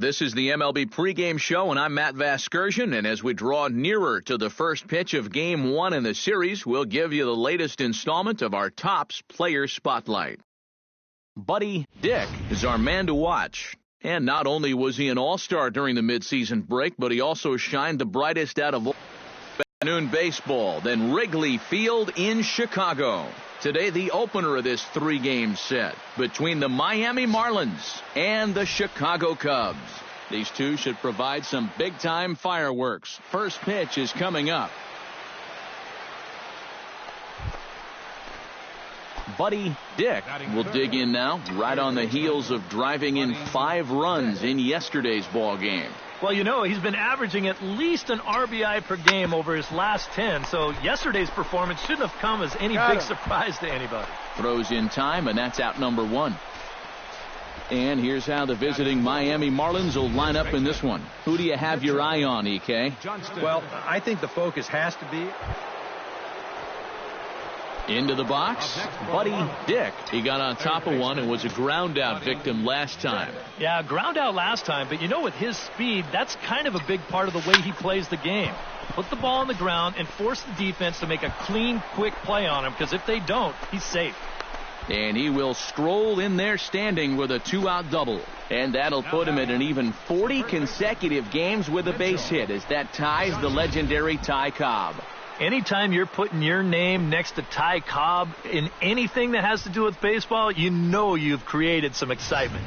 This is the MLB pregame show, and I'm Matt Vasgersian. And as we draw nearer to the first pitch of Game 1 in the series, we'll give you the latest installment of our Topps Player Spotlight. Buddy Dick is our man to watch. And not only was he an all-star during the midseason break, but he also shined the brightest out of all afternoon baseball, then Wrigley Field in Chicago. Today, the opener of this three-game set between the Miami Marlins and the Chicago Cubs. These two should provide some big-time fireworks. First pitch is coming up. Buddy Dick will dig in now, right on the heels of driving in 5 runs in yesterday's ball game. Well, you know, he's been averaging at least an RBI per game over his last 10, so yesterday's performance shouldn't have come as any big surprise to anybody. Throws in time, and that's out number 1. And here's how the visiting Miami Marlins will line up in this one. Who do you have your eye on, EK? Well, I think the focus has to be into the box, Buddy Dick. He got on top of one and was a ground out victim last time. Yeah, ground out last time, but you know, with his speed, that's kind of a big part of the way he plays the game. Put the ball on the ground and force the defense to make a clean, quick play on him, because if they don't, he's safe. And he will stroll in there standing with a 2-out double. And that'll put him at an even 40 consecutive games with a base hit, as that ties the legendary Ty Cobb. Anytime you're putting your name next to Ty Cobb in anything that has to do with baseball, you know you've created some excitement.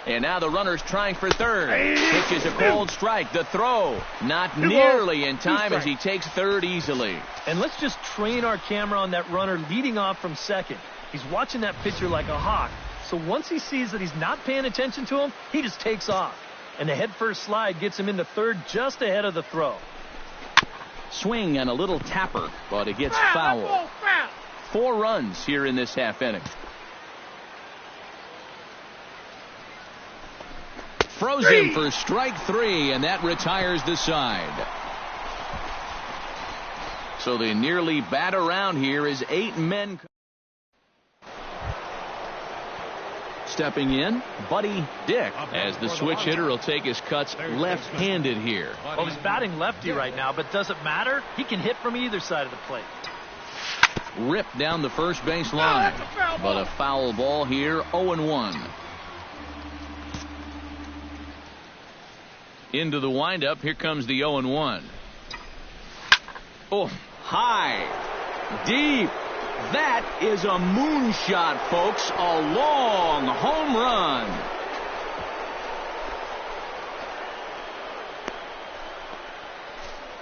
And now the runner's trying for third. Pitches a cold strike. The throw not nearly in time as he takes third easily. And let's just train our camera on that runner leading off from second. He's watching that pitcher like a hawk. So once he sees that he's not paying attention to him, he just takes off. And the head-first slide gets him into third just ahead of the throw. Swing and a little tapper, but it gets foul. 4 runs here in this half inning. Froze him for strike 3, and that retires the side. So they nearly bat around here as 8 men. Stepping in, Buddy Dick, as the switch hitter will take his cuts left-handed here. Well, he's batting lefty right now, but does it matter? He can hit from either side of the plate. Ripped down the first base line, but a foul ball here, 0-1. Into the windup, here comes the 0-1. Oh, high, deep. That is a moonshot, folks. A long home run.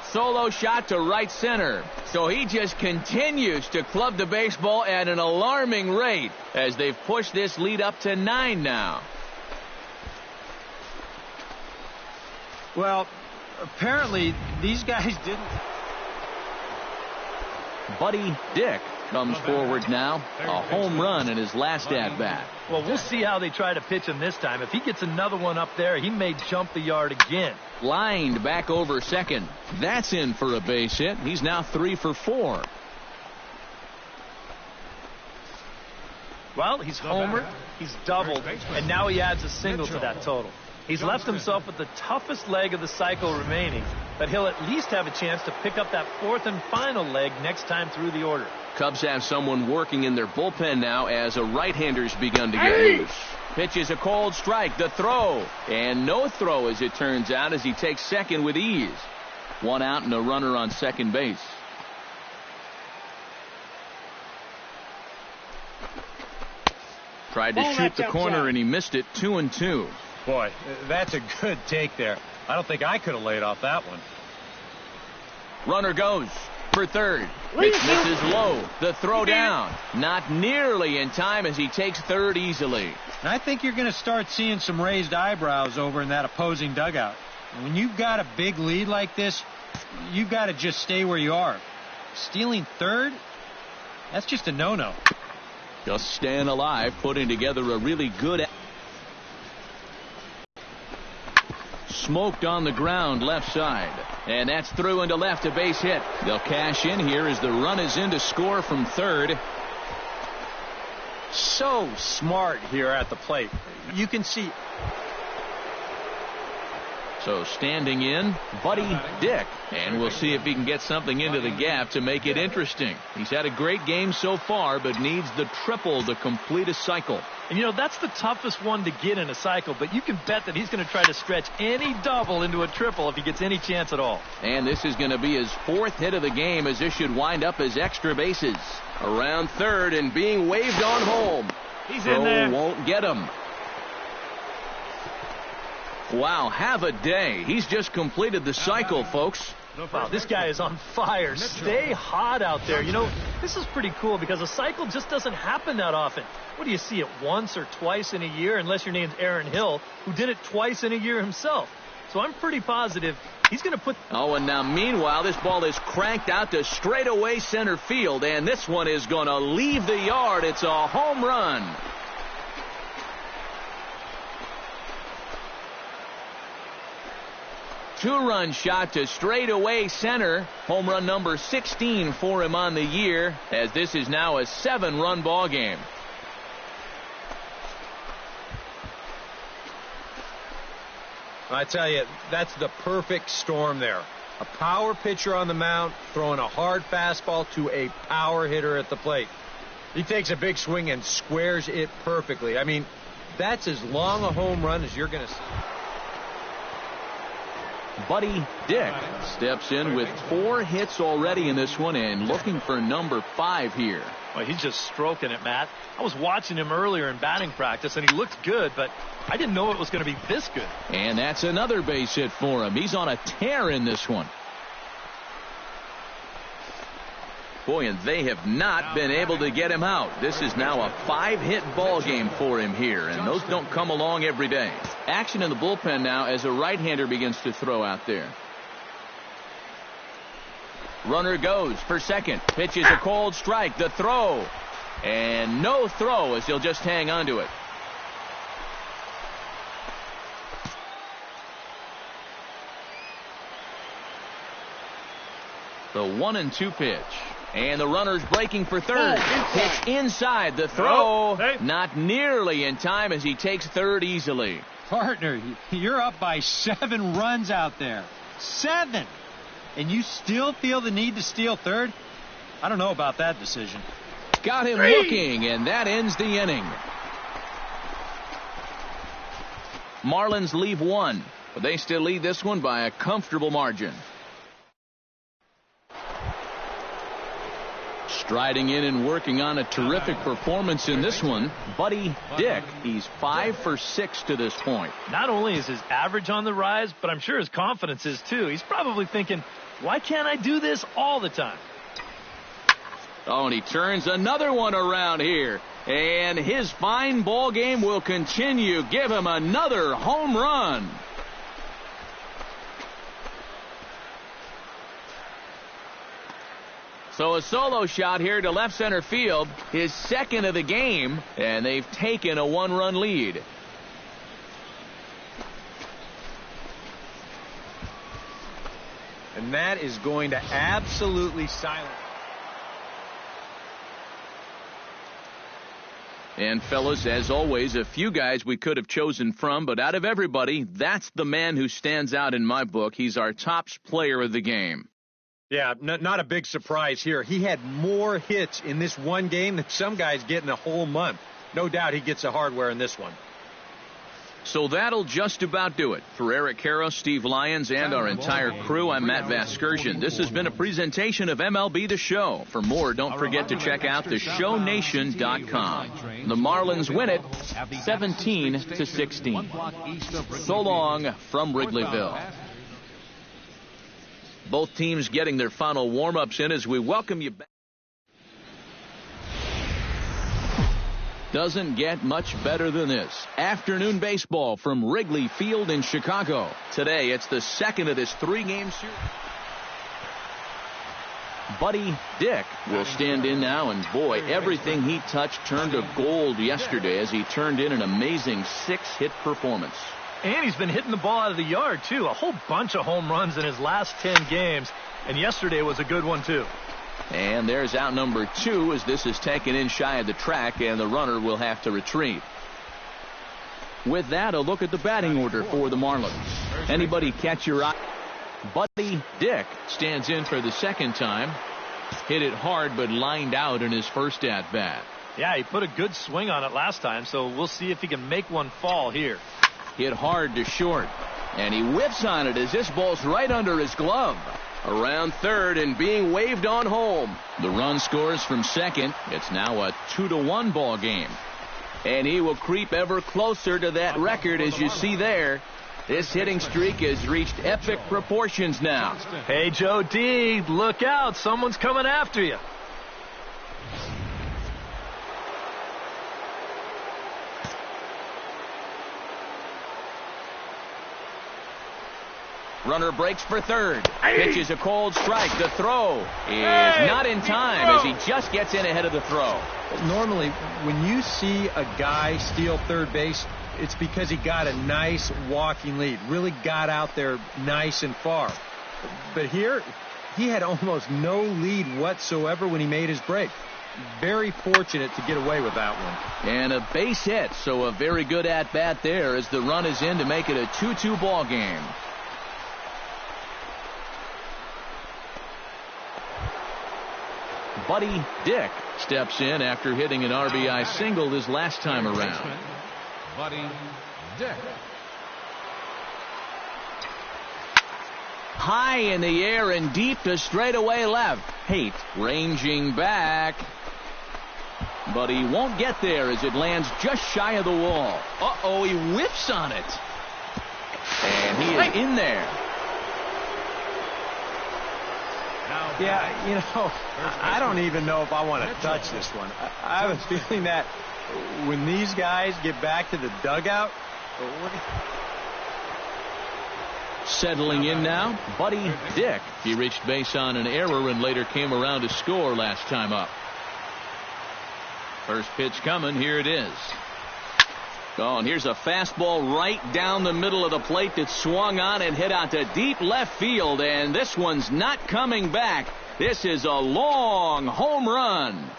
Solo shot to right center. So he just continues to club the baseball at an alarming rate as they've pushed this lead up to 9 now. Well, apparently these guys didn't. Buddy Dick comes forward now. A home run in his last at-bat. Well, we'll see how they try to pitch him this time. If he gets another one up there, he may jump the yard again. Lined back over second. That's in for a base hit. He's now 3 for 4. Well, he's homered, he's doubled, and now he adds a single to that total. He's left himself with the toughest leg of the cycle remaining, but he'll at least have a chance to pick up that 4th and final leg next time through the order. Cubs have someone working in their bullpen now as a right-hander's begun to get loose. Pitches a cold strike. The throw. And no throw, as it turns out, as he takes second with ease. 1 out and a runner on second base. Tried to shoot the corner and he missed it. 2-2. Boy, that's a good take there. I don't think I could have laid off that one. Runner goes for third. Pitch misses low. The throw down. Not nearly in time as he takes third easily. And I think you're going to start seeing some raised eyebrows over in that opposing dugout. When you've got a big lead like this, you've got to just stay where you are. Stealing third? That's just a no-no. Just staying alive, putting together a really good. Smoked on the ground left side. And that's through into left, a base hit. They'll cash in here as the run is in to score from third. So smart here at the plate. You can see. So standing in, Buddy Dick. And we'll see if he can get something into the gap to make it interesting. He's had a great game so far, but needs the triple to complete a cycle. And, that's the toughest one to get in a cycle, but you can bet that he's going to try to stretch any double into a triple if he gets any chance at all. And this is going to be his 4th hit of the game, as this should wind up as extra bases. Around third and being waved on home. He's in there. Won't get him. Wow, have a day. He's just completed the cycle, folks. Wow, this guy is on fire. Stay hot out there. This is pretty cool because a cycle just doesn't happen that often. What do you see it once or twice in a year, unless your name's Aaron Hill, who did it twice in a year himself. So I'm pretty positive he's going to put... Oh, and now meanwhile, this ball is cranked out to straightaway center field, and this one is going to leave the yard. It's a home run. Two-run shot to straightaway center. Home run number 16 for him on the year, as this is now a 7-run ball game. I tell you, that's the perfect storm there. A power pitcher on the mound throwing a hard fastball to a power hitter at the plate. He takes a big swing and squares it perfectly. I mean, that's as long a home run as you're going to see. Buddy Dick steps in with 4 hits already in this one and looking for number 5 here. Well, he's just stroking it, Matt. I was watching him earlier in batting practice, and he looked good, but I didn't know it was going to be this good. And that's another base hit for him. He's on a tear in this one. Boy, and they have not been able to get him out. This is now a 5-hit ball game for him here, and those don't come along every day. Action in the bullpen now as a right-hander begins to throw out there. Runner goes for second. Pitches a cold strike. The throw. And no throw, as he'll just hang on to it. The 1-2 pitch. And the runner's breaking for third. Pitch inside. The throw. Not nearly in time as he takes third easily. Partner, you're up by 7 runs out there. 7! And you still feel the need to steal third? I don't know about that decision. Got him looking, and that ends the inning. Marlins leave 1, but they still lead this one by a comfortable margin. Striding in and working on a terrific performance in this one, Buddy Dick. He's 5 for 6 to this point. Not only is his average on the rise, but I'm sure his confidence is too. He's probably thinking, why can't I do this all the time? Oh, and he turns another one around here. And his fine ball game will continue. Give him another home run. So a solo shot here to left center field, his 2nd of the game, and they've taken a 1-run lead. And that is going to absolutely silence. And fellas, as always, a few guys we could have chosen from, but out of everybody, that's the man who stands out in my book. He's our top player of the game. Yeah, not a big surprise here. He had more hits in this one game than some guys get in a whole month. No doubt he gets the hardware in this one. So that'll just about do it. For Eric Karros, Steve Lyons, and our entire crew, I'm Matt Vasgersian. This has been a presentation of MLB The Show. For more, don't forget to check out theshownation.com. The Marlins win it 17-16. So long from Wrigleyville. Both teams getting their final warm-ups in as we welcome you back. Doesn't get much better than this. Afternoon baseball from Wrigley Field in Chicago. Today, it's the 2nd of this 3-game series. Buddy Dick will stand in now, and boy, everything he touched turned to gold yesterday as he turned in an amazing 6-hit performance. And he's been hitting the ball out of the yard, too. A whole bunch of home runs in his last 10 games. And yesterday was a good one, too. And there's out number 2 as this is taken in shy of the track, and the runner will have to retreat. With that, a look at the batting order for the Marlins. Anybody catch your eye? Buddy Dick stands in for the second time. Hit it hard, but lined out in his first at-bat. Yeah, he put a good swing on it last time, so we'll see if he can make one fall here. Hit hard to short, and he whips on it as this ball's right under his glove. Around third and being waved on home. The run scores from second. It's now a 2-1 ball game. And he will creep ever closer to that record, as you see there. This hitting streak has reached epic proportions now. Hey, Joe D, look out. Someone's coming after you. Runner breaks for third. Pitches a cold strike. The throw is not in time as he just gets in ahead of the throw. Normally, when you see a guy steal third base, it's because he got a nice walking lead. Really got out there nice and far. But here, he had almost no lead whatsoever when he made his break. Very fortunate to get away with that one. And a base hit, so a very good at-bat there as the run is in to make it a 2-2 ball game. Buddy Dick steps in after hitting an RBI single his last time around. Buddy Dick. High in the air and deep to straightaway left. Haight ranging back. But he won't get there as it lands just shy of the wall. Uh-oh, he whiffs on it. And he is in there. Yeah, you know, I don't even know if I want to touch this one. I have a feeling that when these guys get back to the dugout. Settling in now, Buddy Dick. He reached base on an error and later came around to score last time up. First pitch coming. Here it is. Oh, and here's a fastball right down the middle of the plate that swung on and hit out to deep left field, and this one's not coming back. This is a long home run.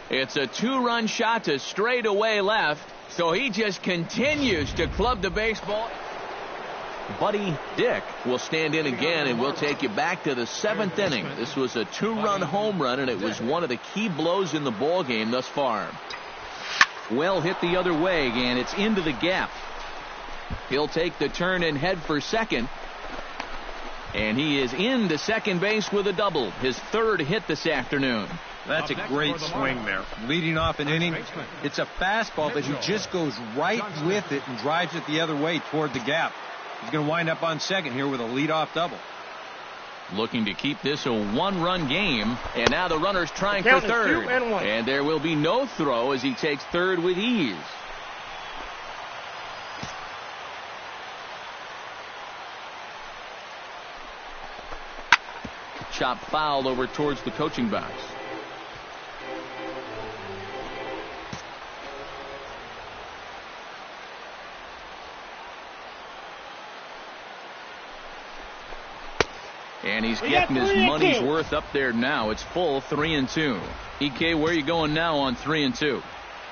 It's a 2-run shot to straightaway left, so he just continues to club the baseball. Buddy Dick will stand in again, and we'll take you back to the 7th inning. This was a 2-run home run, and it was one of the key blows in the ball game thus far. Well hit the other way, and it's into the gap. He'll take the turn and head for second. And he is into second base with a double, his 3rd hit this afternoon. That's a great swing there. Leading off an inning, it's a fastball, but he just goes right with it and drives it the other way toward the gap. He's going to wind up on second here with a leadoff double. Looking to keep this a 1-run game. And now the runner's trying for third. And there will be no throw as he takes third with ease. Chop foul over towards the coaching box. And he's getting his money's worth up there now. It's full 3-2. EK, where are you going now on 3-2?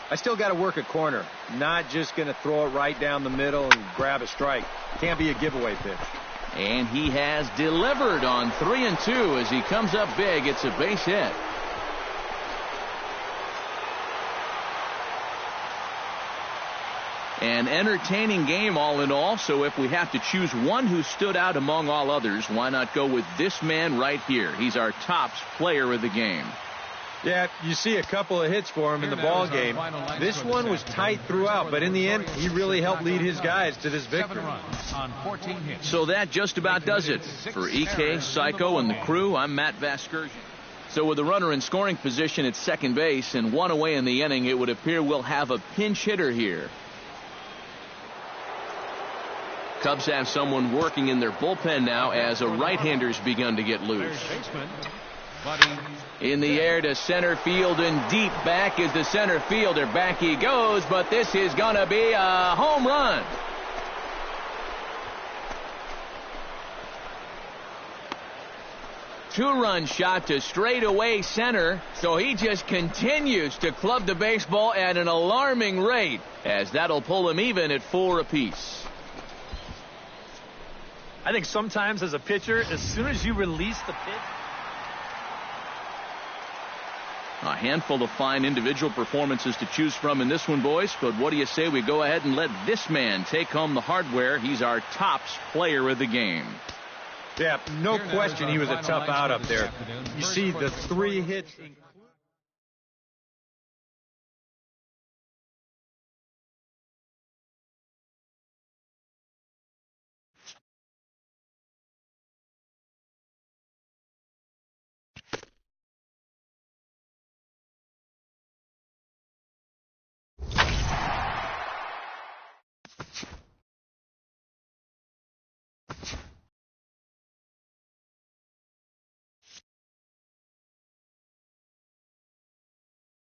I still got to work a corner. Not just going to throw it right down the middle and grab a strike. Can't be a giveaway pitch. And he has delivered on 3-2 as he comes up big. It's a base hit. An entertaining game all in all, so if we have to choose one who stood out among all others, why not go with this man right here? He's our tops player of the game. Yeah, you see a couple of hits for him in the ball game. This one was tight throughout, but in the end, he really helped lead his guys to this victory. So that just about does it. For EK, Psycho, and the crew, I'm Matt Vasgersian. So with the runner in scoring position at second base and one away in the inning, it would appear we'll have a pinch hitter here. Cubs have someone working in their bullpen now as a right-hander's begun to get loose. In the air to center field and deep back is the center fielder. Back he goes, but this is going to be a home run. two-run shot to straightaway center, so he just continues to club the baseball at an alarming rate, as that'll pull him even at 4 apiece. I think sometimes as a pitcher, as soon as you release the pitch, a handful of fine individual performances to choose from in this one, boys. But what do you say we go ahead and let this man take home the hardware? He's our tops player of the game. Yeah, no question he was a tough out up there. You see the 3 hits.